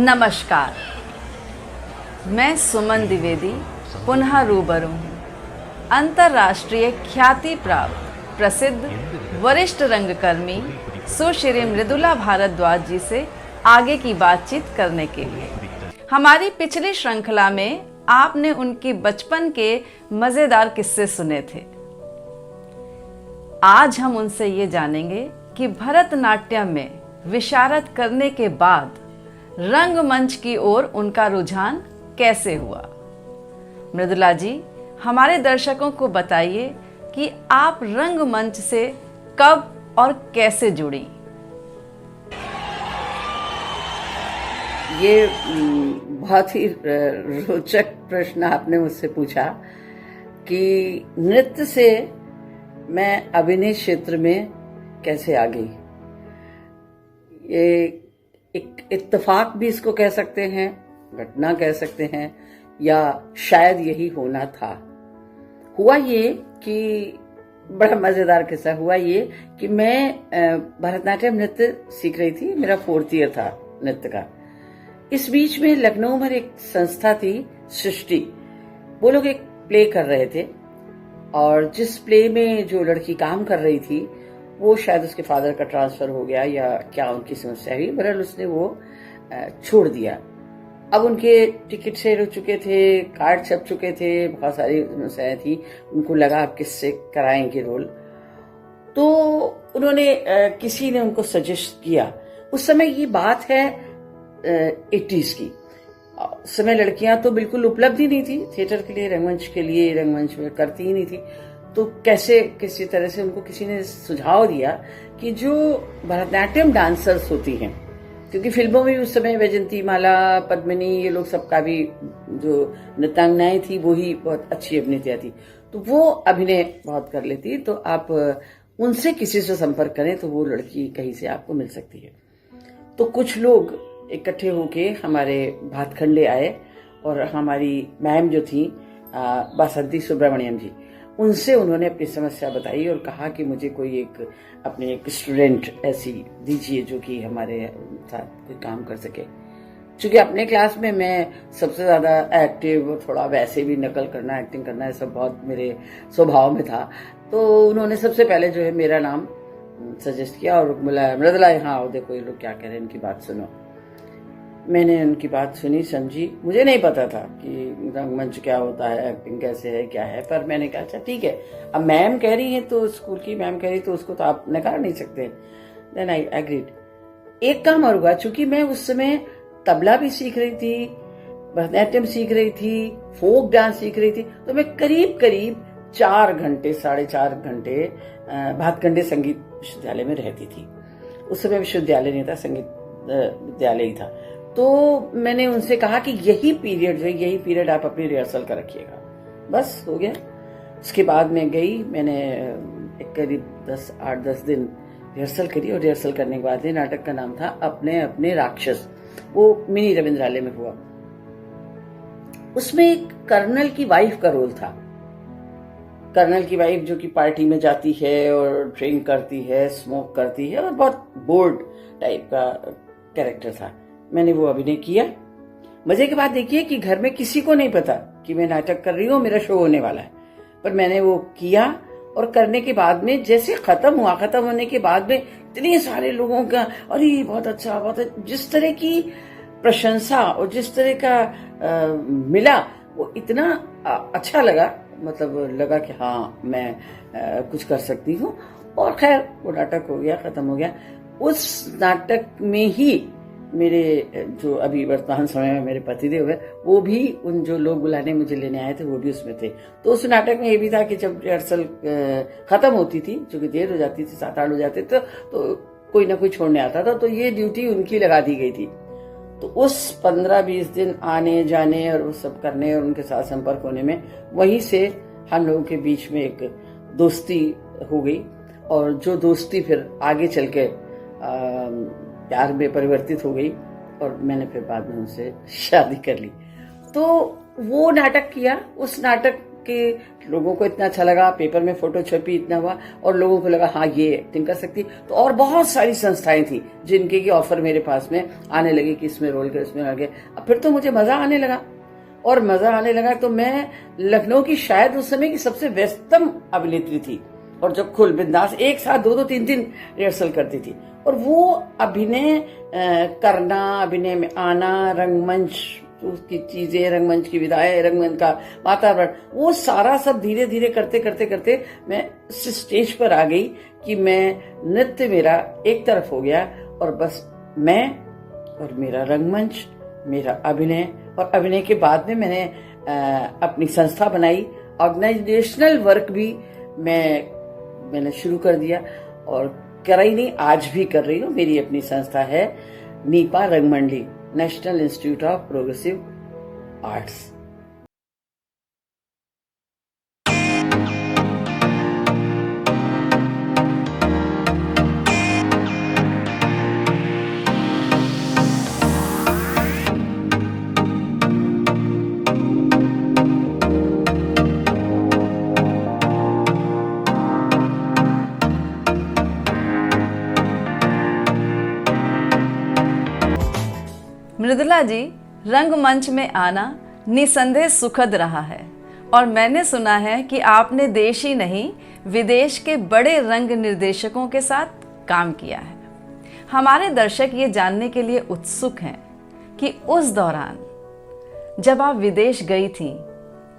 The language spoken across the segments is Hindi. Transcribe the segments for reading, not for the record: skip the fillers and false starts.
नमस्कार, मैं सुमन द्विवेदी पुनः रूबरू हूँ अंतर्राष्ट्रीय ख्याति प्राप्त प्रसिद्ध वरिष्ठ रंगकर्मी सुश्री मृदुला भारद्वाज जी से आगे की बातचीत करने के लिए। हमारी पिछली श्रृंखला में आपने उनकी बचपन के मजेदार किस्से सुने थे। आज हम उनसे ये जानेंगे कि भरतनाट्यम में विशारद करने के बाद रंगमंच की ओर उनका रुझान कैसे हुआ। मृदुला जी, हमारे दर्शकों को बताइए कि आप रंगमंच से कब और कैसे जुड़ी। ये बहुत ही रोचक प्रश्न आपने मुझसे पूछा कि नृत्य से मैं अभिनय क्षेत्र में कैसे आ गई। ये एक इत्तेफाक भी इसको कह सकते हैं, घटना कह सकते हैं, या शायद यही होना था। हुआ ये कि बड़ा मजेदार किस्सा हुआ ये कि मैं भरतनाट्यम नृत्य सीख रही थी। मेरा 4th ईयर था नृत्य का। इस बीच में लखनऊ में एक संस्था थी सृष्टि, वो लोग एक प्ले कर रहे थे और जिस प्ले में जो लड़की काम कर रही थी वो शायद उसके फादर का ट्रांसफर हो गया या क्या उनकी समस्या हुई, बहरहाल उसने वो छोड़ दिया। अब उनके टिकट सेल हो चुके थे, कार्ड छप चुके थे, बहुत सारी समस्याएं थी। उनको लगा अब किससे कराएंगे रोल, तो उन्होंने किसी ने उनको सजेस्ट किया। उस समय ये बात है 80s की। उस समय लड़कियां तो बिल्कुल उपलब्ध ही नहीं थी थिएटर के लिए, रंगमंच में करती ही नहीं थी। तो कैसे किसी तरह से उनको किसी ने सुझाव दिया कि जो भरतनाट्यम डांसर्स होती हैं, क्योंकि फिल्मों में उस समय वैजंती माला, पद्मिनी, ये लोग सबका भी जो नृत्यांगनाएं थी वो ही बहुत अच्छी अभिनेत्रियां थी, तो वो अभिनय बहुत कर लेती। तो आप उनसे किसी से संपर्क करें तो वो लड़की कहीं से आपको मिल सकती है। तो कुछ लोग इकट्ठे होके हमारे भातखंडे आए और हमारी मैम जो थी बासंती सुब्रमण्यम जी, उनसे उन्होंने अपनी समस्या बताई और कहा कि मुझे कोई एक स्टूडेंट ऐसी दीजिए जो कि हमारे साथ कोई काम कर सके। क्योंकि अपने क्लास में मैं सबसे ज्यादा एक्टिव, थोड़ा वैसे भी नकल करना, एक्टिंग करना, ये सब बहुत मेरे स्वभाव में था। तो उन्होंने सबसे पहले जो है मेरा नाम सजेस्ट किया और बोला, मृदुला यहाँ आओ, देखो ये लोग क्या कह रहे हैं, इनकी बात सुनो। मैंने उनकी बात सुनी, समझी। मुझे नहीं पता था कि रंगमंच क्या होता है, एक्टिंग कैसे है, क्या है, पर मैंने कहा अच्छा ठीक है, अब मैम कह रही है तो स्कूल की मैम कह रही तो उसको तो आप नकार नहीं सकते। Then I agreed. एक काम और हुआ, चूंकि मैं उस समय तबला भी सीख रही थी, भरतनाट्यम सीख रही थी, फोक डांस सीख रही थी, तो मैं करीब 4.5 घंटे भातखंडे संगीत विश्वविद्यालय में रहती थी। उस समय विश्वविद्यालय नहीं था, संगीत विद्यालय ही था। तो मैंने उनसे कहा कि यही पीरियड आप अपनी रिहर्सल का रखिएगा। बस हो गया। उसके बाद मैं गई, मैंने एक करीब 8-10 दिन रिहर्सल करी और रिहर्सल करने के बाद नाटक का नाम था अपने अपने राक्षस। वो मिनी रविंद्रालय में हुआ। उसमें एक कर्नल की वाइफ का रोल था। कर्नल की वाइफ जो कि पार्टी में जाती है और ड्रिंक करती है, स्मोक करती है और बहुत बोल्ड टाइप का कैरेक्टर था। मैंने वो अभिनय किया। मजे की बात देखिए कि घर में किसी को नहीं पता कि मैं नाटक कर रही हूँ, मेरा शो होने वाला है, पर मैंने वो किया। और करने के बाद में जैसे खत्म होने के बाद में इतने सारे लोगों का अरे बहुत अच्छा, जिस तरह की प्रशंसा और जिस तरह का मिला, वो इतना अच्छा लगा, मतलब लगा कि हाँ मैं कुछ कर सकती हूँ। और खैर वो नाटक हो गया, खत्म हो गया। उस नाटक में ही मेरे जो अभी वर्तमान समय में मेरे पतिदेव है, वो भी उन जो लोग बुलाने मुझे लेने आए थे वो भी उसमें थे। तो उस नाटक में ये भी था कि जब रिहर्सल खत्म होती थी, चूंकि देर हो जाती थी, 7-8 हो जाते थे, तो कोई ना कोई छोड़ने आता था, तो ये ड्यूटी उनकी लगा दी गई थी। तो उस 15-20 दिन आने जाने और वो सब करने और उनके साथ संपर्क होने में, वहीं से हम लोगों के बीच में एक दोस्ती हो गई और जो दोस्ती फिर आगे चल के प्यार में परिवर्तित हो गई और मैंने फिर बाद में उनसे शादी कर ली। तो वो नाटक किया। उस नाटक कि लोगों को इतना अच्छा लगा, पेपर में फोटो छपी, इतना हुआ और लोगों को लगा हाँ ये एक्टिंग कर सकती। तो और बहुत सारी संस्थाएं थी जिनके की ऑफर मेरे पास में आने लगे कि इसमें रोल कर, इसमें आगे। अब फिर तो मुझे मजा आने लगा, और मजा आने लगा तो मैं लखनऊ की शायद उस समय की सबसे व्यस्तम अभिनेत्री थी। और जब खुल बिंदास एक साथ 2-2 3-3 रिहर्सल करती थी। और वो अभिनय करना, अभिनय में आना, रंगमंच उसकी चीजें, रंगमंच की विधाएं, रंगमंच का वातावरण, वो सारा सब धीरे धीरे करते करते करते मैं उस स्टेज पर आ गई कि मैं नृत्य मेरा एक तरफ हो गया और बस मैं और मेरा रंगमंच, मेरा अभिनय। और अभिनय के बाद में मैंने अपनी संस्था बनाई, ऑर्गेनाइजेशनल वर्क भी मैंने शुरू कर दिया और कर ही नहीं, आज भी कर रही हूँ। मेरी अपनी संस्था है NIPA Rangmandali, national institute of progressive arts. Mridula ji, रंगमंच में आना निसंदेह सुखद रहा है और मैंने सुना है कि आपने देश ही नहीं विदेश के बड़े रंग निर्देशकों के साथ काम किया है। हमारे दर्शक ये जानने के लिए उत्सुक हैं कि उस दौरान जब आप विदेश गई थी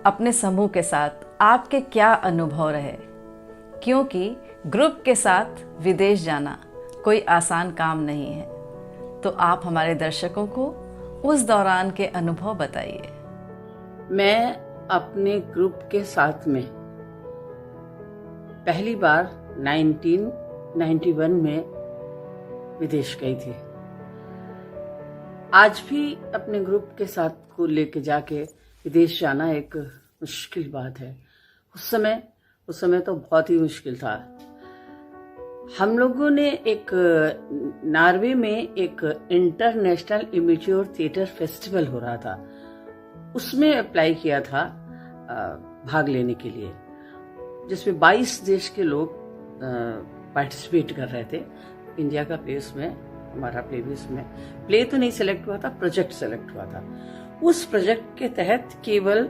अपने समूह के साथ, आपके क्या अनुभव रहे, क्योंकि ग्रुप के साथ विदेश जाना कोई आसान काम नहीं है। तो आप हमारे दर्शकों को उस दौरान के अनुभव बताइए। मैं अपने ग्रुप के साथ में पहली बार 1991 में विदेश गई थी। आज भी अपने ग्रुप के साथ को लेके जाके विदेश जाना एक मुश्किल बात है। उस समय तो बहुत ही मुश्किल था। हम लोगों ने एक नॉर्वे में एक इंटरनेशनल इमेच्योर थिएटर फेस्टिवल हो रहा था, उसमें अप्लाई किया था भाग लेने के लिए, जिसमें 22 देश के लोग पार्टिसिपेट कर रहे थे। इंडिया का प्ले उसमें, हमारा प्ले भी उसमें, प्ले तो नहीं सिलेक्ट हुआ था, प्रोजेक्ट सिलेक्ट हुआ था। उस प्रोजेक्ट के तहत केवल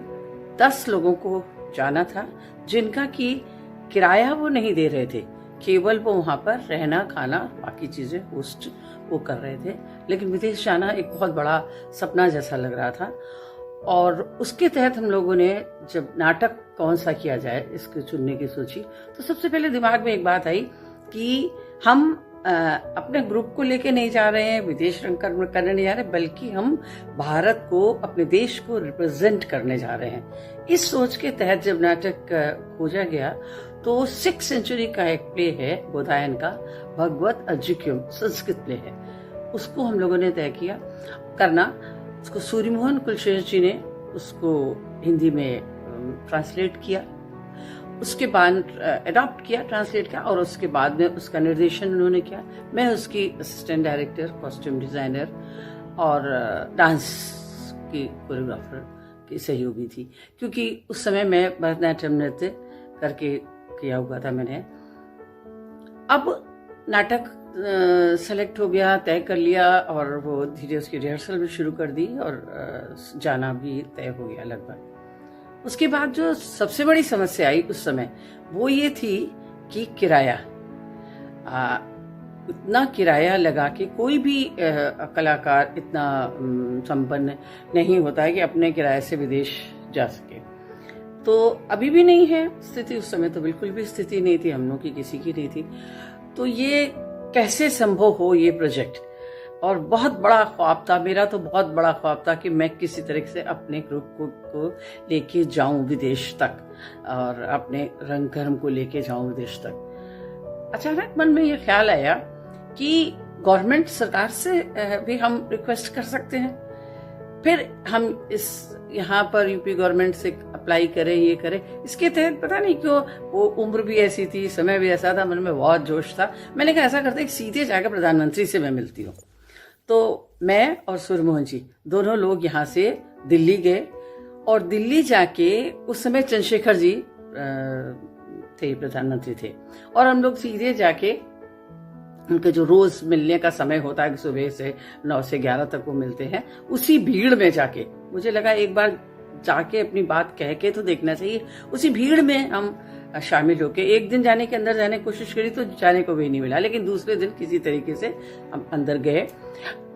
10 लोगों को जाना था, जिनका की किराया वो नहीं दे रहे थे, केवल वो वहां पर रहना, खाना, बाकी चीजें होस्ट वो कर रहे थे। लेकिन विदेश जाना एक बहुत बड़ा सपना जैसा लग रहा था। और उसके तहत हम लोगों ने जब नाटक कौन सा किया जाए इसके चुनने की सोची, तो सबसे पहले दिमाग में एक बात आई कि हम अपने ग्रुप को लेके नहीं जा रहे हैं, विदेश रंग करने नहीं जा रहे, बल्कि हम भारत को, अपने देश को रिप्रेजेंट करने जा रहे हैं। इस सोच के तहत जब नाटक खोजा गया तो 6th सेंचुरी का एक प्ले है बोधायन का, भगवत अज्जिक्यम, संस्कृत प्ले है, उसको हम लोगों ने तय किया करना। उसको सूर्यमोहन कुलश्रेष्ठ जी ने उसको हिंदी में ट्रांसलेट किया, उसके बाद अडॉप्ट किया, ट्रांसलेट किया, और उसके बाद में उसका निर्देशन उन्होंने किया। मैं उसकी असिस्टेंट डायरेक्टर, कॉस्ट्यूम डिजाइनर और डांस की कोरियोग्राफर की सहयोगी थी, क्योंकि उस समय मैं भरतनाट्यम नृत्य करके किया हुआ था मैंने। अब नाटक सेलेक्ट हो गया, तय कर लिया, और वो धीरे उसकी रिहर्सल भी शुरू कर दी और जाना भी तय हो गया लगभग। उसके बाद जो सबसे बड़ी समस्या आई उस समय वो ये थी कि किराया, इतना किराया लगा के कोई भी कलाकार इतना संपन्न नहीं होता है कि अपने किराए से विदेश जा सके। तो अभी भी नहीं है स्थिति, उस समय तो बिल्कुल भी स्थिति नहीं थी, हम लोग की किसी की नहीं थी। तो ये कैसे संभव हो ये प्रोजेक्ट, और बहुत बड़ा ख्वाब था मेरा, तो बहुत बड़ा ख्वाब था कि मैं किसी तरह से अपने ग्रुप को लेके जाऊं विदेश तक, और अपने रंग कर्म को लेके जाऊं विदेश तक। अचानक मन में ये ख्याल आया कि गवर्नमेंट सरकार से भी हम रिक्वेस्ट कर सकते हैं, फिर हम इस यहाँ पर यूपी गवर्नमेंट से अप्लाई करें, ये करें। इसके तहत पता नहीं क्यों वो उम्र भी ऐसी थी, समय भी ऐसा था, मन में बहुत जोश था। मैंने कहा ऐसा करते सीधे जाकर प्रधानमंत्री से मैं मिलती हूँ। तो मैं और सूर्यमोहन जी दोनों लोग यहाँ से दिल्ली गए और दिल्ली जाके उस समय चंद्रशेखर जी थे, प्रधानमंत्री थे, और हम लोग सीधे जाके उनके जो रोज मिलने का समय होता है सुबह से 9 से 11 तक वो मिलते हैं, उसी भीड़ में जाके मुझे लगा एक बार जाके अपनी बात कह के तो देखना चाहिए। उसी भीड़ में हम शामिल होके एक दिन जाने के अंदर जाने की कोशिश करी तो जाने को भी नहीं मिला, लेकिन दूसरे दिन किसी तरीके से हम अंदर गए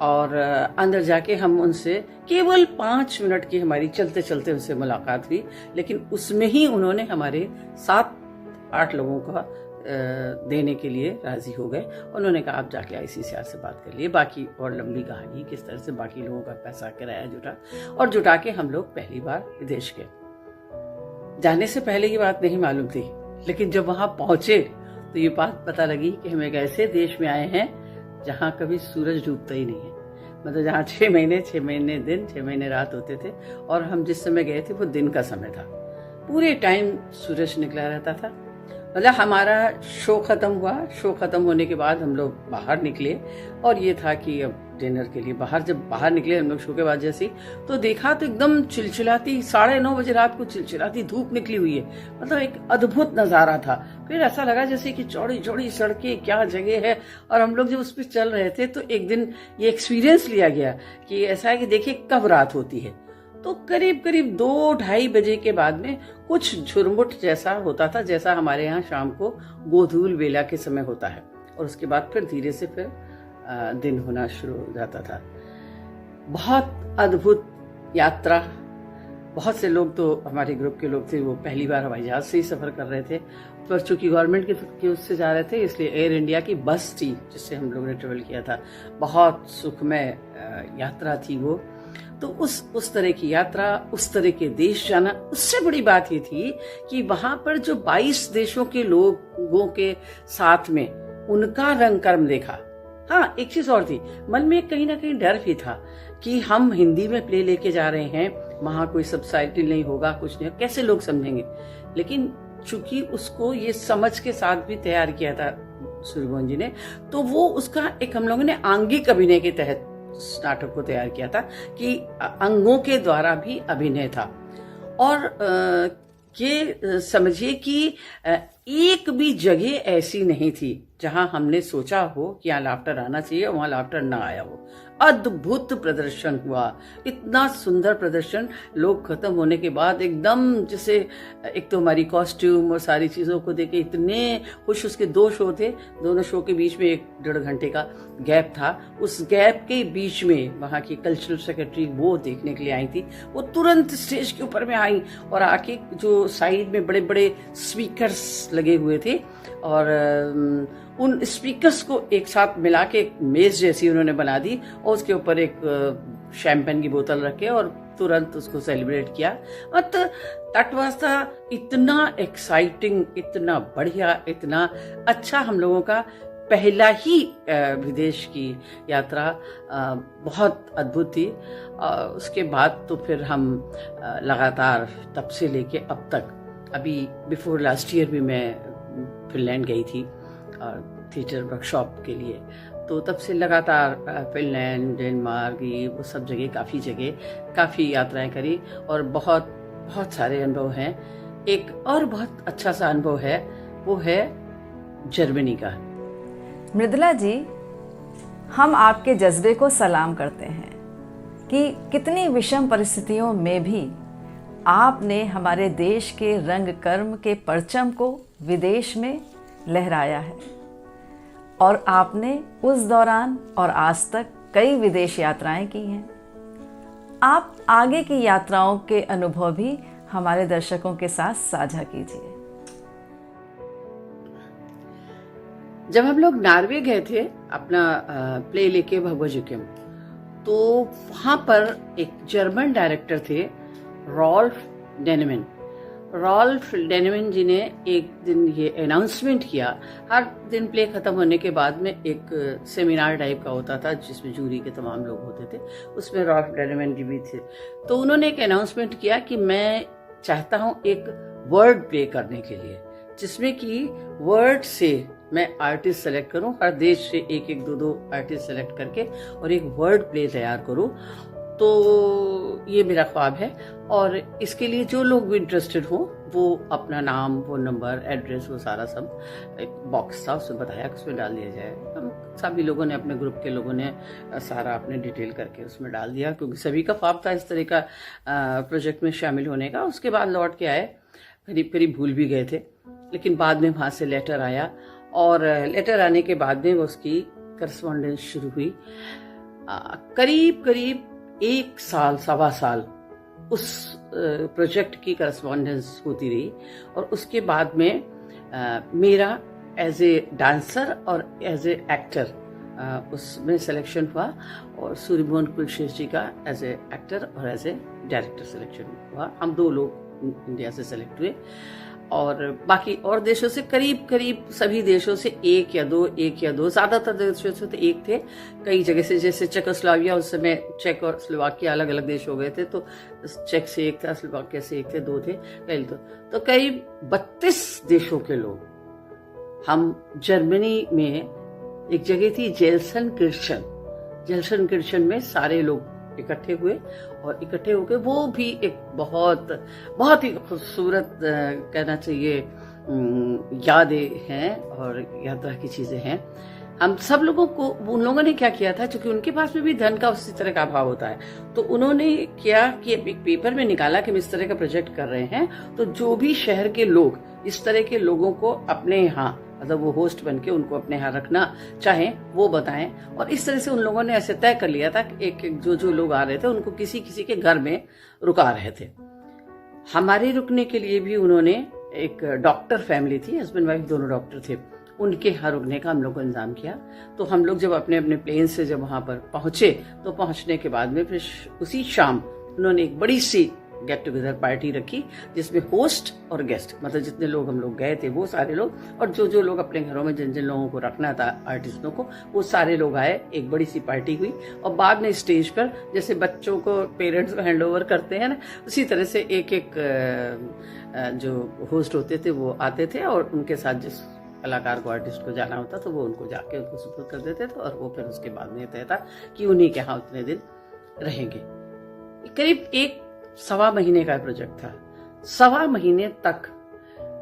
और अंदर जाके हम उनसे केवल 5 मिनट की हमारी चलते चलते उनसे मुलाकात हुई, लेकिन उसमें ही उन्होंने हमारे 7-8 लोगों का देने के लिए राजी हो गए। उन्होंने कहा आप जाके ICCR से बात कर लिए। बाकी और लंबी कहानी, किस तरह से बाकी लोगों का पैसा किराया जुटा और जुटा के हम लोग पहली बार विदेश गए। जाने से पहले ये बात नहीं मालूम थी, लेकिन जब वहां पहुंचे तो ये बात पता लगी कि हम एक ऐसे देश में आए हैं जहां कभी सूरज डूबता ही नहीं है। मतलब जहां 6 महीने दिन 6 महीने रात होते थे, और हम जिस समय गए थे वो दिन का समय था। पूरे टाइम सूरज निकला रहता था। मतलब हमारा शो खत्म हुआ, शो खत्म होने के बाद हम लोग बाहर निकले और ये था कि अब डिनर के लिए जब बाहर निकले हम लोग शो के बाद जैसे, तो देखा तो एकदम चिलचिलाती 9:30 बजे रात को चिलचिलाती धूप निकली हुई है। मतलब एक अद्भुत नजारा था। फिर ऐसा लगा जैसे कि चौड़ी चौड़ी सड़कें, क्या जगह है। और हम लोग जब उस पर चल रहे थे तो एक दिन ये एक्सपीरियंस लिया गया कि ऐसा है कि देखिए कब रात होती है। तो करीब 2-2:30 बजे के बाद में कुछ झुरमुट जैसा होता था, जैसा हमारे यहाँ शाम को गोधूल बेला के समय होता है, और उसके बाद फिर धीरे से फिर दिन होना शुरू हो जाता था। बहुत अद्भुत यात्रा। बहुत से लोग तो हमारे ग्रुप के लोग थे वो पहली बार हवाई जहाज से ही सफर कर रहे थे, पर चूंकि गवर्नमेंट के उससे जा रहे थे इसलिए एयर इंडिया की बस थी जिससे हम लोग ने ट्रेवल किया था। बहुत सुखमय यात्रा थी वो। तो उस तरह की यात्रा, उस तरह के देश जाना, उससे बड़ी बात ये थी कि वहां पर जो 22 देशों के लोगों के साथ में उनका रंग कर्म देखा। हाँ, एक चीज और थी, मन में कहीं ना कहीं डर भी था कि हम हिंदी में प्ले लेके जा रहे हैं, वहां कोई सबटाइटल नहीं होगा, कुछ नहीं, कैसे लोग समझेंगे। लेकिन चूंकि उसको ये समझ के साथ भी तैयार किया था सूर्यमोहन जी ने, तो वो उसका एक हम लोगों ने आंगिक अभिनय के तहत नाटक को तैयार किया था कि अंगों के द्वारा भी अभिनय था। और ये समझिए कि एक भी जगह ऐसी नहीं थी जहां हमने सोचा हो कि यहाँ लाफ्टर आना चाहिए, वहां लाफ्टर ना आया हो। अद्भुत प्रदर्शन हुआ, इतना सुंदर प्रदर्शन। लोग खत्म होने के बाद एकदम जैसे, एक तो हमारी कॉस्ट्यूम और सारी चीजों को देखे इतने खुश। उसके 2 शो थे, दोनों शो के बीच में 1-1.5 घंटे का गैप था। उस गैप के बीच में वहां की कल्चरल सेक्रेटरी वो देखने के लिए आई थी। वो तुरंत स्टेज के ऊपर में आई और आके जो साइड में बड़े बड़े स्पीकर्स लगे हुए थे, और उन स्पीकर्स को एक साथ मिला के एक मेज जैसी उन्होंने बना दी और उसके ऊपर एक शैंपेन की बोतल रखे और तुरंत उसको सेलिब्रेट किया। तटवास्ता इतना एक्साइटिंग, इतना बढ़िया, इतना अच्छा। हम लोगों का पहला ही विदेश की यात्रा बहुत अद्भुत थी। उसके बाद तो फिर हम लगातार तब से लेके अब तक, अभी बिफोर लास्ट ईयर भी मैं फिनलैंड गई थी थिएटर वर्कशॉप के लिए, तो तब से लगातार फिनलैंड, डेनमार्क, ये वो सब जगह, काफ़ी यात्राएं करी और बहुत बहुत सारे अनुभव हैं। एक और बहुत अच्छा सा अनुभव है, वो है जर्मनी का। मृदुला जी, हम आपके जज्बे को सलाम करते हैं कि कितनी विषम परिस्थितियों में भी आपने हमारे देश के रंग कर्म के परचम को विदेश में लहराया है, और आपने उस दौरान और आज तक कई विदेश यात्राएं की हैं। आप आगे की यात्राओं के अनुभव भी हमारे दर्शकों के साथ साझा कीजिए। जब हम लोग नॉर्वे गए थे अपना प्ले लेके भगवजुकेम, तो वहां पर एक जर्मन डायरेक्टर थे, रॉल्फ डेनेमन जी ने एक दिन ये अनाउंसमेंट किया। हर दिन प्ले खत्म होने के बाद में एक सेमिनार टाइप का होता था जिसमें जूरी के तमाम लोग होते थे, उसमें रॉल्फ डेनेमन जी भी थे। तो उन्होंने एक अनाउंसमेंट किया कि मैं चाहता हूं एक वर्ड प्ले करने के लिए, जिसमें कि वर्ड से मैं आर्टिस्ट सेलेक्ट करूं, हर देश से 1-1, 2-2 आर्टिस्ट सेलेक्ट करके और एक वर्ड प्ले तैयार करूं। तो ये मेरा ख्वाब है, और इसके लिए जो लोग भी इंटरेस्टेड हो वो अपना नाम, फोन नंबर, एड्रेस, वो सारा सब एक बॉक्स था उसमें बताया कि उसमें डाल दिया जाए। हम सभी लोगों ने, अपने ग्रुप के लोगों ने सारा अपने डिटेल करके उसमें डाल दिया, क्योंकि सभी का ख्वाब था इस तरह का प्रोजेक्ट में शामिल होने का। उसके बाद लौट के आए, करीब करीब भूल भी गए थे, लेकिन बाद में वहाँ से लेटर आया, और लेटर आने के बाद में उसकी करस्पॉन्डेंस शुरू हुई। करीब करीब 1 साल, सवा साल उस प्रोजेक्ट की करस्पॉन्डेंस होती रही, और उसके बाद में मेरा एज ए डांसर और एज ए एक्टर उसमें सिलेक्शन हुआ, और सूर्यमोहन कुलश्रेष्ठ जी का एज ए एक्टर और एज ए डायरेक्टर सिलेक्शन हुआ। हम 2 लोग इंडिया से सेलेक्ट हुए, और बाकी और देशों से करीब करीब सभी देशों से एक या दो, ज्यादातर देशों से तो 1 थे। कई जगह से, जैसे चेकोस्लोवाकिया, उस समय चेक और स्लोवाकिया अलग अलग देश हो गए थे, तो चेक से 1 था, स्लोवाकिया से 1 थे, 2 थे, कई तो करीब 32 देशों के लोग। हम जर्मनी में एक जगह थी जेल्सन किर्चन में सारे लोग इकट्ठे हुए, और इकट्ठे होकर वो भी एक बहुत ही खूबसूरत कहना चाहिए यादें हैं और यात्रा की चीजें हैं। हम सब लोगों को, उन लोगों ने क्या किया था, क्योंकि उनके पास में भी धन का उसी तरह का अभाव होता है, तो उन्होंने क्या कि एक पेपर में निकाला कि हम इस तरह का प्रोजेक्ट कर रहे हैं, तो जो भी शहर के लोग इस तरह के लोगों को अपने यहाँ, मतलब वो होस्ट बन के उनको अपने यहाँ रखना चाहें वो बताएं। और इस तरह से उन लोगों ने ऐसे तय कर लिया था कि एक जो लोग आ रहे थे उनको किसी किसी के घर में रुका रहे थे। हमारे रुकने के लिए भी उन्होंने, एक डॉक्टर फैमिली थी, हस्बैंड वाइफ दोनों डॉक्टर थे, उनके यहाँ रुकने का हम लोग को इंतजाम किया। तो हम लोग जब अपने अपने प्लेन से जब वहां पर पहुंचे, तो पहुंचने के बाद में फिर उसी शाम उन्होंने एक बड़ी सी गेट टुगेदर पार्टी रखी, जिसमें होस्ट और गेस्ट, मतलब जितने लोग हम लोग गए थे वो सारे लोग, और जो लोग अपने घरों में जिन जिन लोगों को रखना था, आर्टिस्टों को, वो सारे लोग आए। एक बड़ी सी पार्टी हुई, और बाद में स्टेज पर जैसे बच्चों को पेरेंट्स को हैंड ओवर करते हैं ना, उसी तरह से एक एक जो होस्ट होते थे वो आते थे, और उनके साथ जिस कलाकार को, आर्टिस्ट को जाना होता तो वो उनको जाके उनको सुपुर्द कर देते थे, और वो फिर उसके बाद में तय था कि उन्हीं के यहाँ उतने दिन रहेंगे। करीब 1-1.25 महीने का प्रोजेक्ट था। 1.25 महीने तक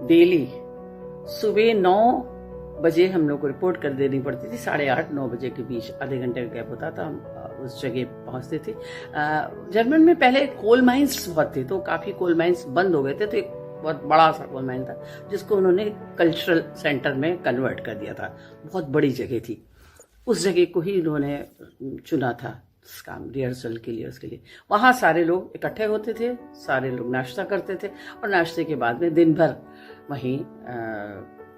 डेली सुबह 9 बजे हम लोग को रिपोर्ट कर देनी पड़ती थी, 8:30-9 बजे के बीच आधे घंटे का गैप होता था, हम उस जगह पहुंचते थे। जर्मन में पहले कोल माइंस बहुत थे, तो काफी कोल माइंस बंद हो गए थे, तो एक बहुत बड़ा सा कोल माइन था जिसको उन्होंने कल्चरल सेंटर में कन्वर्ट कर दिया था। बहुत बड़ी जगह थी, उस जगह को ही उन्होंने चुना था काम रिहर्सल के लिए। उसके लिए वहां सारे लोग इकट्ठे होते थे, सारे लोग नाश्ता करते थे, और नाश्ते के बाद में दिन भर वहीं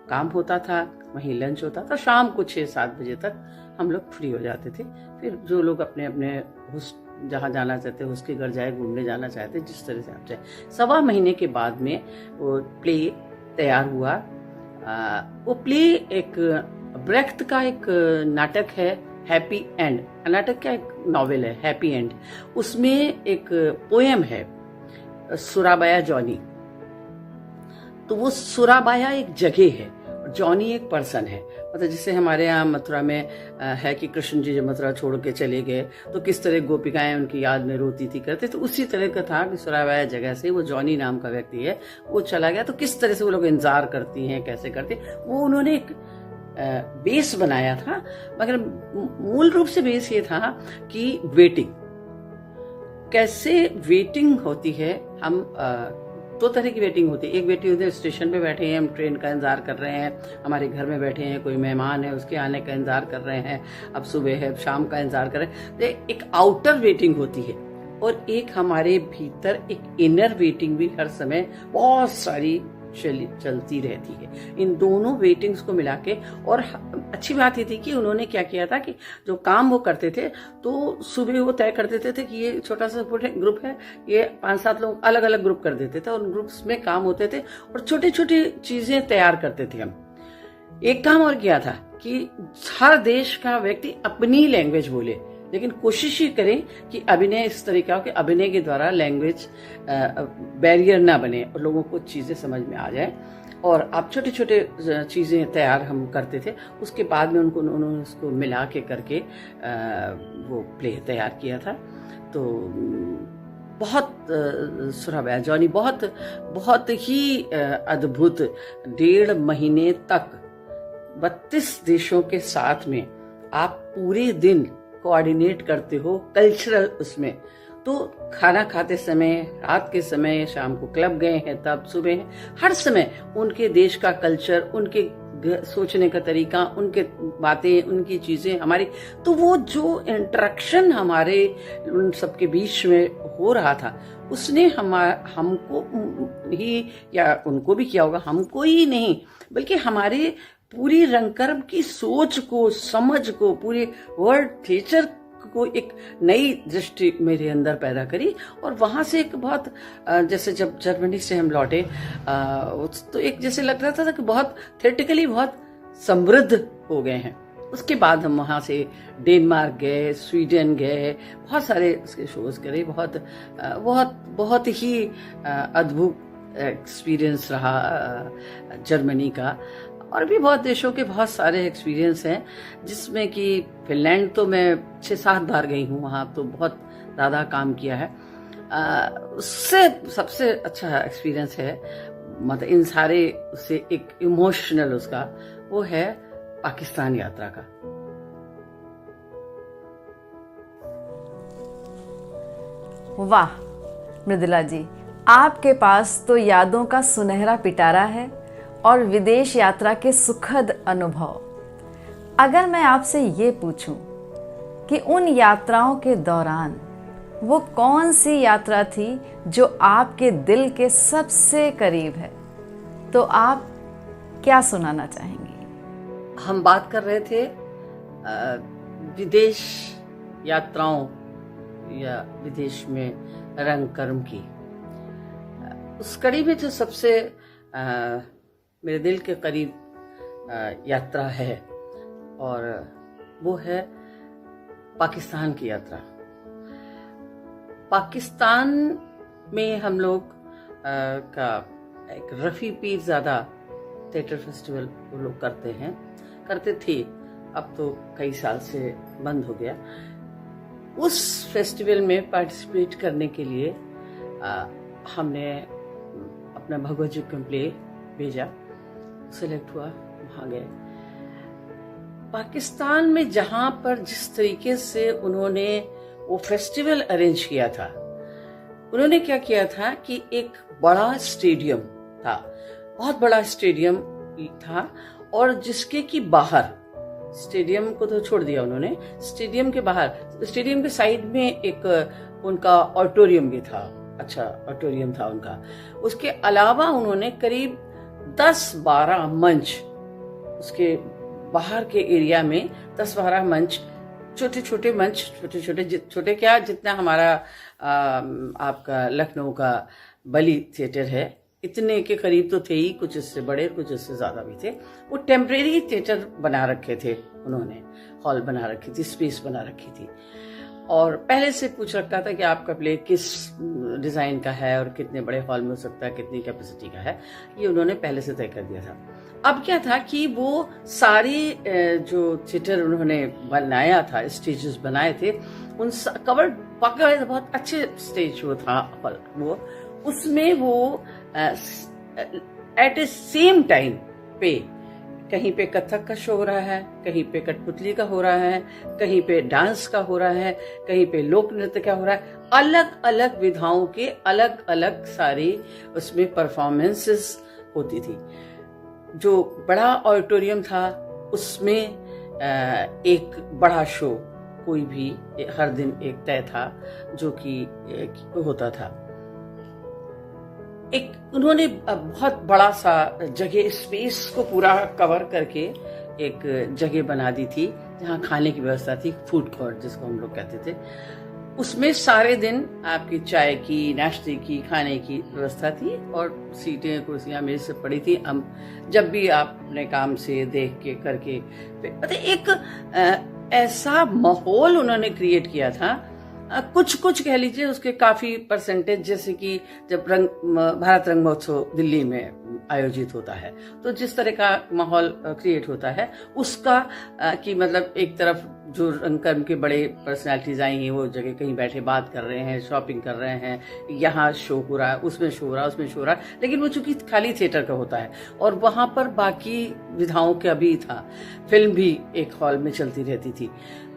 काम होता था, वहीं लंच होता था। शाम को 6-7 बजे तक हम लोग फ्री हो जाते थे। फिर जो लोग अपने अपने जहाँ जाना चाहते उसके घर जाए, घूमने जाना चाहते, जिस तरह से आप चाहे। 1.25 महीने के बाद में वो प्ले तैयार हुआ। वो प्ले एक ब्रेख्त का एक नाटक है, हैप्पी एंड। नाटक क्या, एक नॉवेल है हैप्पी एंड। उसमें एक पोएम है सुराबाया जॉनी। तो वो सुराबाया एक जगह है, जॉनी एक पर्सन है। मतलब जैसे हमारे यहाँ मथुरा में है कि कृष्ण जी जब मथुरा छोड़ के चले गए तो किस तरह गोपिकाएं उनकी याद में रोती थी, करते, तो उसी तरह का था कि सुराबाया जगह से वो जॉनी नाम का व्यक्ति है, वो चला गया। तो किस तरह से वो लोग इंतजार करती हैं, कैसे करते, वो उन्होंने एक बेस बनाया था। मगर मूल रूप से बेस ये था कि वेटिंग, कैसे वेटिंग होती है। हम 2 तरह की वेटिंग होती है। एक वेटिंग होती है स्टेशन पे बैठे हैं, हम ट्रेन का इंतजार कर रहे हैं, हमारे घर में बैठे हैं, कोई मेहमान है उसके आने का इंतजार कर रहे हैं, अब सुबह है शाम का इंतजार कर रहे हैं। तो एक आउटर वेटिंग होती है, और एक हमारे भीतर एक इनर वेटिंग भी हर समय बहुत सारी चलती रहती है। इन दोनों वेटिंग्स को मिला के, और अच्छी बात ये थी कि उन्होंने क्या किया था कि जो काम वो करते थे, तो सुबह वो तय कर देते थे कि ये छोटा सा ग्रुप है, ये 5-7 लोग अलग अलग ग्रुप कर देते थे, और उन ग्रुप्स में काम होते थे और छोटी छोटी चीजें तैयार करते थे। हम एक काम और किया था कि हर देश का व्यक्ति अपनी लैंग्वेज बोले, लेकिन कोशिश ही करें कि अभिनय इस तरीका हो कि अभिनय के द्वारा लैंग्वेज बैरियर ना बने और लोगों को चीजें समझ में आ जाए। और आप छोटे छोटे चीज़ें तैयार हम करते थे। उसके बाद में उन्होंने उसको मिला के करके वो प्ले तैयार किया था। तो बहुत सुराबया जॉनी बहुत ही अद्भुत 1.5 महीने तक 32 देशों के साथ में आप पूरे दिन कोऑर्डिनेट करते हो कल्चरल उसमें। तो खाना खाते समय, रात के समय, शाम को क्लब गए हैं तब, सुबह, हर समय उनके देश का कल्चर, उनके सोचने का तरीका, उनके बातें, उनकी चीजें हमारी, तो वो जो इंटरेक्शन हमारे उन सबके बीच में हो रहा था उसने हमको ही, या उनको भी किया होगा, हमको ही नहीं बल्कि हमारे पूरी रंगकर्म की सोच को, समझ को, पूरे वर्ल्ड थिएटर को एक नई दृष्टि मेरे अंदर पैदा करी। और वहां से एक बहुत जैसे जब जर्मनी से हम लौटे तो एक जैसे लग रहा था कि बहुत थिएटिकली बहुत समृद्ध हो गए हैं। उसके बाद हम वहां से डेनमार्क गए, स्वीडन गए, बहुत सारे उसके शोज करे। बहुत ही अद्भुत एक्सपीरियंस रहा जर्मनी का। और भी बहुत देशों के बहुत सारे एक्सपीरियंस हैं, जिसमें कि फिनलैंड तो मैं 6-7 बार गई हूँ, वहाँ तो बहुत ज़्यादा काम किया है। उससे सबसे अच्छा एक्सपीरियंस है, मतलब इन सारे उससे एक इमोशनल उसका, वो है पाकिस्तान यात्रा का। वाह मृदुला जी, आपके पास तो यादों का सुनहरा पिटारा है और विदेश यात्रा के सुखद अनुभव। अगर मैं आपसे ये पूछूं कि उन यात्राओं के दौरान वो कौन सी यात्रा थी जो आपके दिल के सबसे करीब है, तो आप क्या सुनाना चाहेंगे? हम बात कर रहे थे विदेश यात्राओं या विदेश में रंग कर्म की। उस कड़ी में जो सबसे मेरे दिल के करीब यात्रा है, और वो है पाकिस्तान की यात्रा। पाकिस्तान में हम लोग का एक रफ़ी पीरज़ादा थिएटर फेस्टिवल वो लोग करते थे, अब तो कई साल से बंद हो गया। उस फेस्टिवल में पार्टिसिपेट करने के लिए हमने अपना भगवत जी का प्ले भेजा, सिलेक्ट हुआ, वहाँ गए। पाकिस्तान में जहाँ पर जिस तरीके से उन्होंने वो फेस्टिवल अरेंज किया था, उन्होंने क्या किया था कि एक बड़ा स्टेडियम था, बहुत बड़ा स्टेडियम था, और जिसके की बाहर, स्टेडियम को तो छोड़ दिया उन्होंने, स्टेडियम के बाहर, स्टेडियम के साइड में एक उनका ऑडिटोरियम भी था, अच्छा ऑडिटोरियम था उनका। उसके अलावा उन्होंने करीब 10-12 मंच, उसके बाहर के एरिया में 10-12 मंच, छोटे छोटे मंच, छोटे क्या, जितना हमारा आपका लखनऊ का बली थिएटर है इतने के करीब तो थे ही, कुछ इससे बड़े कुछ इससे ज्यादा भी थे। वो टेम्परेरी थिएटर बना रखे थे उन्होंने, हॉल बना रखी थी, स्पेस बना रखी थी, और पहले से पूछ रखा था कि आपका प्ले किस डिजाइन का है और कितने बड़े हॉल में हो सकता है, कितनी कैपेसिटी का है, ये उन्होंने पहले से तय कर दिया था। अब क्या था कि वो सारी जो थिएटर उन्होंने बनाया था, स्टेजेस बनाए थे, उन कवर्ड बहुत अच्छे स्टेज वो था हॉल, वो उसमें वो एट ए सेम टाइम पे कहीं पे कथक का शो हो रहा है, कहीं पे कठपुतली का हो रहा है, कहीं पे डांस का हो रहा है, कहीं पे लोक नृत्य का हो रहा है, अलग अलग विधाओं के अलग अलग सारी उसमें परफॉर्मेंसेस होती थी। जो बड़ा ऑडिटोरियम था उसमें एक बड़ा शो कोई भी हर दिन एक तय था जो कि होता था। एक उन्होंने बहुत बड़ा सा जगह, स्पेस को पूरा कवर करके एक जगह बना दी थी जहाँ खाने की व्यवस्था थी, फूड कोर्ट जिसको हम लोग कहते थे। उसमें सारे दिन आपकी चाय की, नाश्ते की, खाने की व्यवस्था थी, और सीटें कुर्सियां मेज से पड़ी थी। हम जब भी आप अपने काम से देख के करके, एक ऐसा माहौल उन्होंने क्रिएट किया था कुछ कुछ कह लीजिए उसके काफी परसेंटेज, जैसे कि जब भारत रंग महोत्सव दिल्ली में आयोजित होता है तो जिस तरह का माहौल क्रिएट होता है उसका कि मतलब एक तरफ जो रंगकर्म के बड़े पर्सनालिटीज आई हैं वो जगह कहीं बैठे बात कर रहे हैं, शॉपिंग कर रहे हैं, यहाँ शो हो रहा है, उसमें शो हो रहा है, उसमें शो हो रहा है, लेकिन वो चूंकि खाली थिएटर का होता है और वहां पर बाकी विधाओं का भी था, फिल्म भी एक हॉल में चलती रहती थी,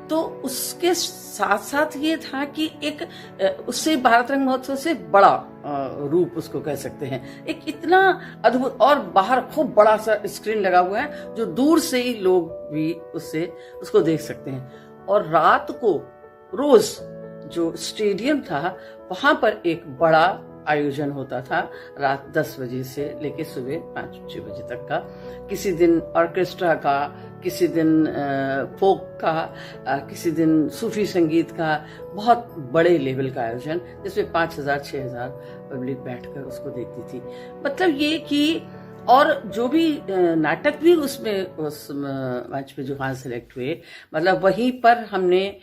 तो उसके साथ साथ ये था कि एक उससे भारत रंग महोत्सव से बड़ा रूप उसको कह सकते हैं, एक इतना अद्भुत, और बाहर खूब बड़ा सा स्क्रीन लगा हुआ है जो दूर से ही लोग भी उसको देख सकते हैं। और रात को रोज जो स्टेडियम था वहां पर एक बड़ा आयोजन होता था रात 10 बजे से लेके सुबह 5-6 बजे तक का, किसी दिन ऑर्केस्ट्रा का, किसी दिन फोक का, किसी दिन सूफी संगीत का, बहुत बड़े लेवल का आयोजन जिसमें 5,000-6,000 पब्लिक बैठकर उसको देखती थी। मतलब ये कि और जो भी नाटक भी उसमें उस मंच पे जो वहां सेलेक्ट हुए, मतलब वहीं पर हमने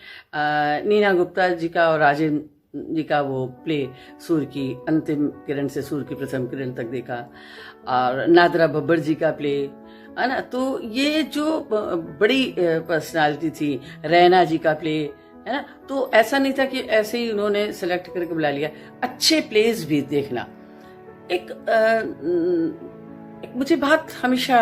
नीना गुप्ता जी का और राजेंद्र जी का वो प्ले सूर्य की अंतिम किरण से सूर्य की प्रथम किरण तक देखा, और नादरा बब्बर जी का प्ले है ना, तो ये जो बड़ी पर्सनालिटी थी, रैना जी का प्ले है ना, तो ऐसा नहीं था कि ऐसे ही उन्होंने सेलेक्ट करके बुला लिया, अच्छे प्लेस भी देखना। एक मुझे बात हमेशा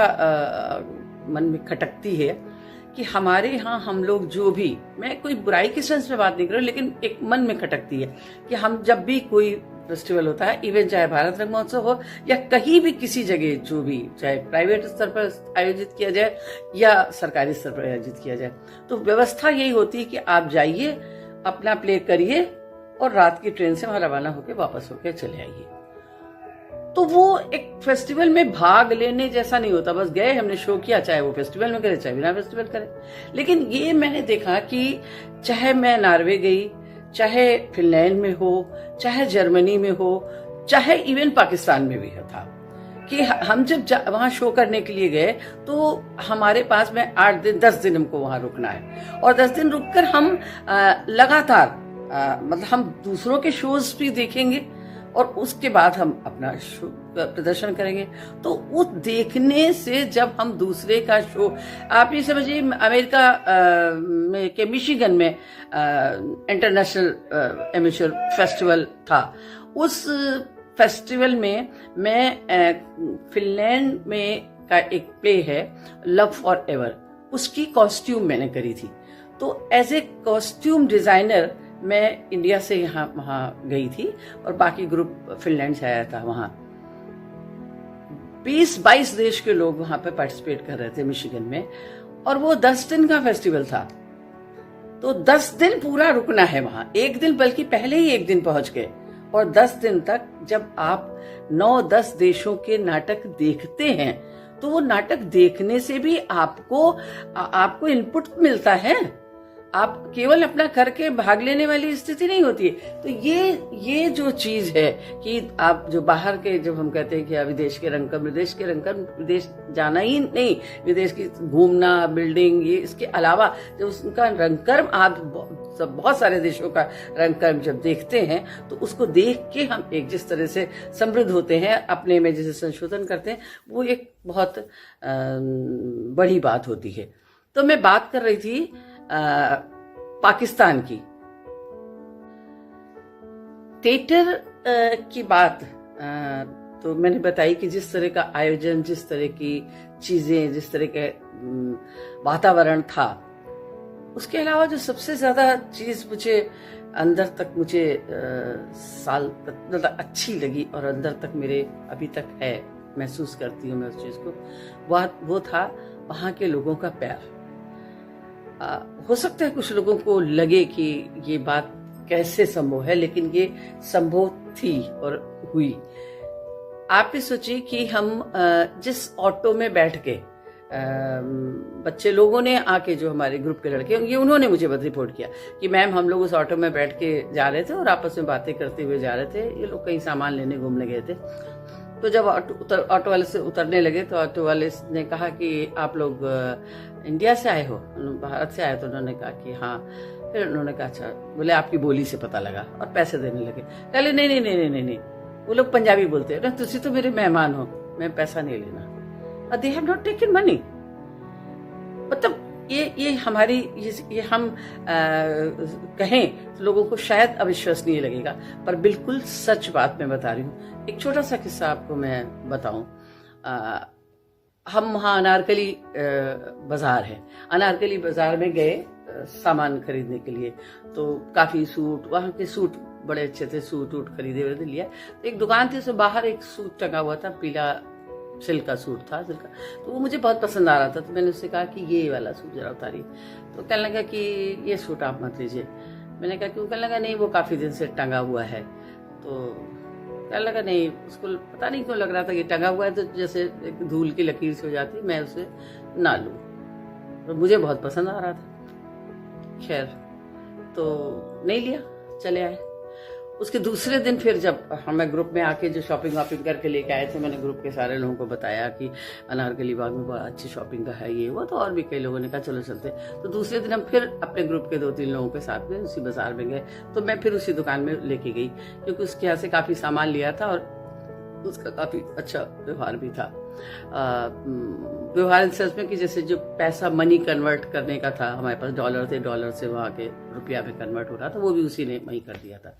मन में खटकती है कि हमारे यहाँ हम लोग जो भी, मैं कोई बुराई के सेंस में बात नहीं कर रही, लेकिन एक मन में खटकती है कि हम जब भी कोई फेस्टिवल होता है, इवन चाहे भारत रंग महोत्सव हो या कहीं भी किसी जगह जो भी, चाहे प्राइवेट स्तर पर आयोजित किया जाए या सरकारी स्तर पर आयोजित किया जाए, तो व्यवस्था यही होती है कि आप जाइए, अपना प्ले करिए और रात की ट्रेन से वहां रवाना होकर वापस होकर चले आइए। तो वो एक फेस्टिवल में भाग लेने जैसा नहीं होता, बस गए, हमने शो किया, चाहे वो फेस्टिवल में करे चाहे बिना फेस्टिवल करे। लेकिन ये मैंने देखा कि चाहे मैं नॉर्वे गई, चाहे फिनलैंड में हो, चाहे जर्मनी में हो, चाहे इवन पाकिस्तान में भी था, कि हम जब वहां शो करने के लिए गए तो हमारे पास में 8 दिन 10 दिन हमको वहां रुकना है, और 10 दिन रुककर हम लगातार मतलब हम दूसरों के शोज भी देखेंगे और उसके बाद हम अपना शो प्रदर्शन करेंगे। तो वो देखने से जब हम दूसरे का शो, आप ये समझिए अमेरिका में के मिशिगन में इंटरनेशनल एमेच्योर फेस्टिवल था, उस फेस्टिवल में मैं फिनलैंड में का एक प्ले है लव फॉर एवर, उसकी कॉस्ट्यूम मैंने करी थी। तो एज ए कॉस्ट्यूम डिजाइनर मैं इंडिया से यहाँ वहां गई थी और बाकी ग्रुप फिनलैंड से आया था। वहां 20-22 देश के लोग वहां पे पार्टिसिपेट कर रहे थे मिशिगन में, और वो 10 दिन का फेस्टिवल था। तो 10 दिन पूरा रुकना है वहां, एक दिन बल्कि पहले ही एक दिन पहुंच गए, और 10 दिन तक जब आप 9-10 देशों के नाटक देखते हैं तो वो नाटक देखने से भी आपको इनपुट मिलता है, आप केवल अपना करके भाग लेने वाली स्थिति नहीं होती है। तो ये जो चीज है कि आप जो बाहर के, जब हम कहते हैं कि विदेश के रंगकर्म विदेश जाना ही नहीं, विदेश की घूमना, बिल्डिंग, ये इसके अलावा जब उसका रंगकर्म आप बहुत सारे देशों का रंगकर्म जब देखते हैं तो उसको देख के हम एक जिस तरह से समृद्ध होते हैं, अपने में जैसे संशोधन करते हैं, वो एक बहुत बड़ी बात होती है। तो मैं बात कर रही थी पाकिस्तान की थिएटर की बात, तो मैंने बताई कि जिस तरह का आयोजन, जिस तरह की चीजें, जिस तरह के वातावरण था, उसके अलावा जो सबसे ज्यादा चीज मुझे अंदर तक साल तक मतलब अच्छी लगी और अंदर तक मेरे अभी तक है, महसूस करती हूँ मैं उस चीज को, वो था वहां के लोगों का प्यार। हो सकता है कुछ लोगों को लगे कि ये बात कैसे संभव है, लेकिन ये संभव थी और हुई। आप ही सोचिए कि हम जिस ऑटो में बैठ के बच्चे लोगों ने आके, जो हमारे ग्रुप के लड़के, ये उन्होंने मुझे रिपोर्ट किया कि मैम हम लोग उस ऑटो में बैठ के जा रहे थे और आपस में बातें करते हुए जा रहे थे, ये लोग कहीं सामान लेने घूमने गए थे। तो जब ऑटो वाले से उतरने लगे तो ऑटो वाले ने कहा कि आप लोग इंडिया से आए हो, भारत से आए? तो उन्होंने कहा कि हाँ। फिर उन्होंने कहा अच्छा, बोले आपकी बोली से पता लगा, और पैसे देने लगे। कहले नहीं नहीं नहीं नहीं नहीं नहीं, वो लोग पंजाबी बोलते हैं ना, तुसी तो मेरे मेहमान हो, मैं पैसा नहीं लेना। They have not taken money. मतलब ये हमारी ये हम कहें तो लोगों को शायद अविश्वसनीय लगेगा, पर बिल्कुल सच बात मैं बता रही हूँ। एक छोटा सा किस्सा आपको मैं बताऊं। हम वहाँ अनारकली बाजार है, अनारकली बाजार में गए सामान खरीदने के लिए। तो काफी सूट, वहाँ के सूट बड़े अच्छे थे, सूट वूट खरीदे हुए लिया। तो एक दुकान थी, उसमें बाहर एक सूट टंगा हुआ था, पीला सिल्क का सूट था, सिल्क का। तो वो मुझे बहुत पसंद आ रहा था, तो मैंने उससे कहा कि ये वाला सूट जरा उतारिए। तो कहने लगा कि ये सूट आप मत लीजिए। मैंने कहा क्यों? कहने लगा नहीं, वो काफी दिन से टंगा हुआ है। तो कहने लगा नहीं, उसको पता नहीं क्यों लग रहा था कि टंगा हुआ है तो जैसे एक धूल की लकीर से हो जाती, मैं उसे ना लूं। तो मुझे बहुत पसंद आ रहा था। खैर, तो नहीं लिया, चले आए। उसके दूसरे दिन फिर जब हमें ग्रुप में आके जो शॉपिंग वॉपिंग करके लेके आए थे, मैंने ग्रुप के सारे लोगों को बताया कि अनारकली बाग में बहुत अच्छी शॉपिंग का है ये वो। तो और भी कई लोगों ने कहा चलो चलते। तो दूसरे दिन हम फिर अपने ग्रुप के 2-3 लोगों के साथ में उसी बाजार में गए। तो मैं फिर उसी दुकान में लेके गई, क्योंकि उसके यहाँ से काफी सामान लिया था और उसका काफी अच्छा व्यवहार भी था। व्यवहार इन सेंस में कि जैसे जो पैसा मनी कन्वर्ट करने का था, हमारे पास डॉलर थे, डॉलर से वहाँ के रुपया में कन्वर्ट हो रहा था, वो भी उसी ने वही कर दिया था।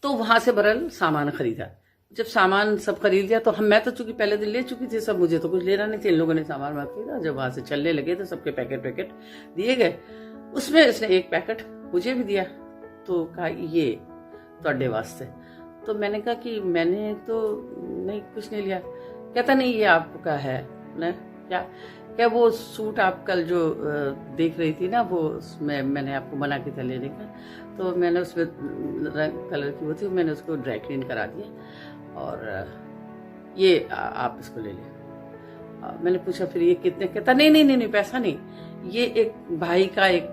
तो वहां से बरल सामान खरीदा। जब सामान सब खरीद लिया तो मैं तो चूंकि पहले दिन ले चुकी थी सब, मुझे तो कुछ लेना नहीं था। इन लोगों ने सामान वहां खरीदा। जब वहां से चलने लगे तो सबके पैकेट दिए गए। उसमें इसने एक पैकेट मुझे भी दिया। तो कहा ये ਤੁਹਾਡੇ वास्ते। तो मैंने कहा कि मैंने तो नहीं, कुछ नहीं लिया। कहता नहीं ये आपका है ना। क्या वो सूट आप कल जो देख रही थी ना, वो उसमें मैंने आपको मना किया था लेने का। तो मैंने उसमें रंग कलर की वो थी, मैंने उसको ड्राई क्लीन करा दिया और ये आप इसको ले लें। मैंने पूछा फिर ये कितने? कहता नहीं नहीं नहीं नहीं, पैसा नहीं, ये एक भाई का एक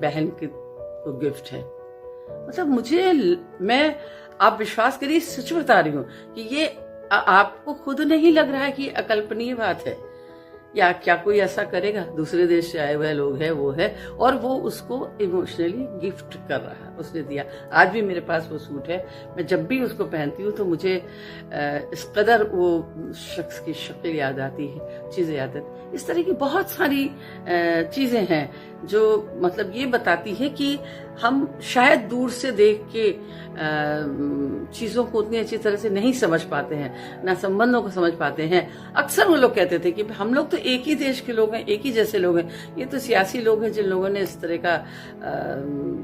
बहन को गिफ्ट है। मतलब मैं आप विश्वास करिए, सच बता रही हूँ कि ये आपको खुद नहीं लग रहा है कि अकल्पनीय बात है, या क्या कोई ऐसा करेगा? दूसरे देश से आए हुए लोग हैं, वो है, और वो उसको इमोशनली गिफ्ट कर रहा है, उसने दिया। आज भी मेरे पास वो सूट है। मैं जब भी उसको पहनती हूँ तो मुझे इस कदर वो शख्स की शक्ल याद आती है, चीजें याद आती। इस तरह की बहुत सारी चीजें हैं जो मतलब ये बताती है कि हम शायद दूर से देख के चीजों को उतनी अच्छी तरह से नहीं समझ पाते हैं, ना संबंधों को समझ पाते हैं। अक्सर वो लोग कहते थे कि हम लोग तो एक ही देश के लोग हैं, एक ही जैसे लोग हैं। ये तो सियासी लोग हैं जिन लोगों ने इस तरह का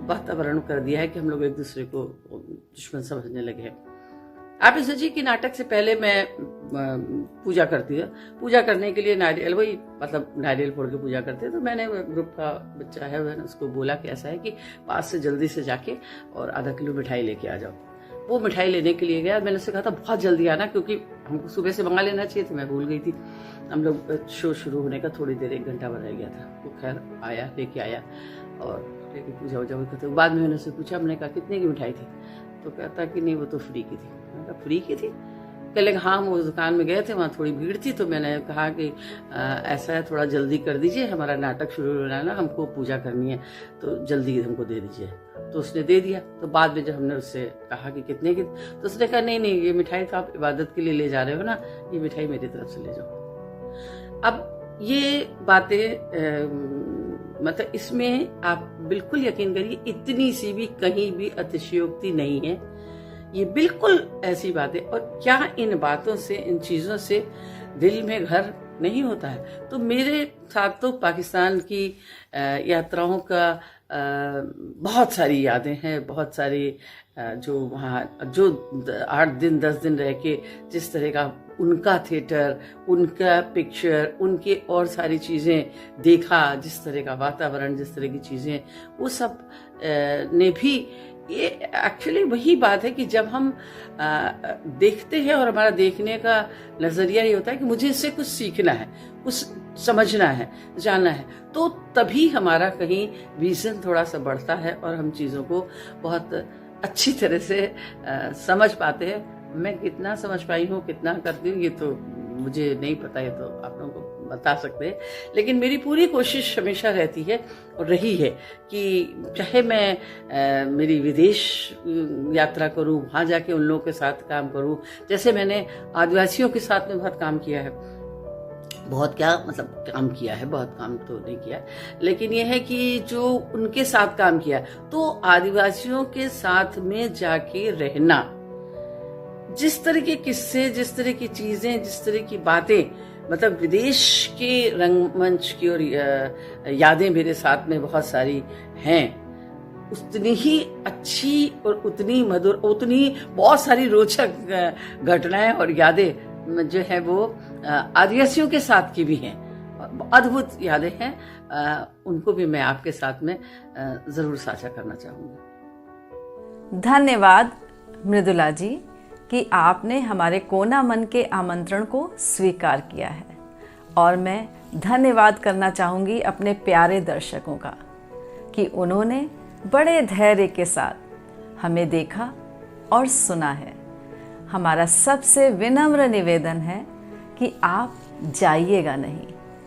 वातावरण कर दिया है कि हम लोग एक दूसरे को दुश्मन समझने लगे हैं। आप ये सोचिए कि नाटक से पहले मैं पूजा करती हूँ। पूजा करने के लिए नारियल, वही मतलब नारियल फोड़ के पूजा करते हैं। तो मैंने ग्रुप का बच्चा है, मैंने उसको बोला कि ऐसा है कि पास से जल्दी से जाके और आधा किलो मिठाई लेके आ जाओ। वो मिठाई लेने के लिए गया। मैंने उससे कहा था बहुत जल्दी आना, क्योंकि हमको सुबह से मंगा लेना चाहिए था, मैं भूल गई थी। हम लोग शो शुरू होने का थोड़ी देर, 1 घंटा रह गया था। वो खैर आया, लेके आया और लेके पूजा वूजा करते। बाद में मैंने उससे पूछा, मैंने कहा कितने की मिठाई थी? तो कहता कि नहीं वो तो फ्री की थी। मैंने कहा फ्री की थी? कह लेगा हाँ, हम उस दुकान में गए थे, वहाँ थोड़ी भीड़ थी, तो मैंने कहा कि ऐसा है थोड़ा जल्दी कर दीजिए, हमारा नाटक शुरू होना है ना, हमको पूजा करनी है, तो जल्दी हमको दे दीजिए। तो उसने दे दिया। तो बाद में जब हमने उससे कहा कि कितने की, तो उसने कहा नहीं नहीं, ये मिठाई तो आप इबादत के लिए ले जा रहे हो ना, ये मिठाई मेरी तरफ से ले जाओ। अब ये बातें मतलब इसमें आप बिल्कुल यकीन करिए, इतनी सी भी कहीं भी अतिशयोक्ति नहीं है। ये बिल्कुल ऐसी बात है। और क्या इन बातों से, इन चीजों से दिल में घर नहीं होता है? तो मेरे साथ तो पाकिस्तान की यात्राओं का बहुत सारी यादें हैं, बहुत सारी जो वहाँ जो 8 दिन 10 दिन रह के जिस तरह का उनका थिएटर, उनका पिक्चर, उनके और सारी चीज़ें देखा, जिस तरह का वातावरण, जिस तरह की चीज़ें, वो सब ने भी, ये एक्चुअली वही बात है कि जब हम देखते हैं और हमारा देखने का नजरिया ये होता है कि मुझे इससे कुछ सीखना है, कुछ समझना है, जानना है, तो तभी हमारा कहीं विजन थोड़ा सा बढ़ता है और हम चीज़ों को बहुत अच्छी तरह से समझ पाते हैं। मैं कितना समझ पाई हूँ, कितना करती हूँ, ये तो मुझे नहीं पता, ये तो आप लोगों को बता सकते हैं, लेकिन मेरी पूरी कोशिश हमेशा रहती है और रही है कि चाहे मैं मेरी विदेश यात्रा करूं, वहाँ जाके उन लोगों के साथ काम करूं, जैसे मैंने आदिवासियों के साथ में बहुत काम किया है, बहुत क्या मतलब काम किया है, बहुत काम तो नहीं किया, लेकिन यह है कि जो उनके साथ काम किया, तो आदिवासियों के साथ में जाके रहना, जिस तरह के किस्से, जिस तरह की चीजें, जिस तरह की बातें, मतलब विदेश के रंगमंच की और यादें मेरे साथ में बहुत सारी हैं, उतनी ही अच्छी और उतनी मधुर, उतनी बहुत सारी रोचक घटनाएं और यादें जो है वो आदिवासियों के साथ की भी हैं, अद्भुत यादें हैं, उनको भी मैं आपके साथ में जरूर साझा करना चाहूंगी। धन्यवाद मृदुला जी कि आपने हमारे कोना मन के आमंत्रण को स्वीकार किया है, और मैं धन्यवाद करना चाहूँगी अपने प्यारे दर्शकों का कि उन्होंने बड़े धैर्य के साथ हमें देखा और सुना है। हमारा सबसे विनम्र निवेदन है कि आप जाइएगा नहीं।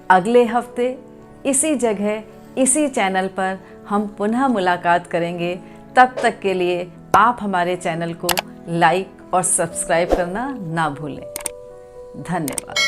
अगले हफ्ते इसी जगह, इसी चैनल पर हम पुनः मुलाकात करेंगे। तब तक के लिए आप हमारे चैनल को लाइक और सब्सक्राइब करना ना भूलें। धन्यवाद।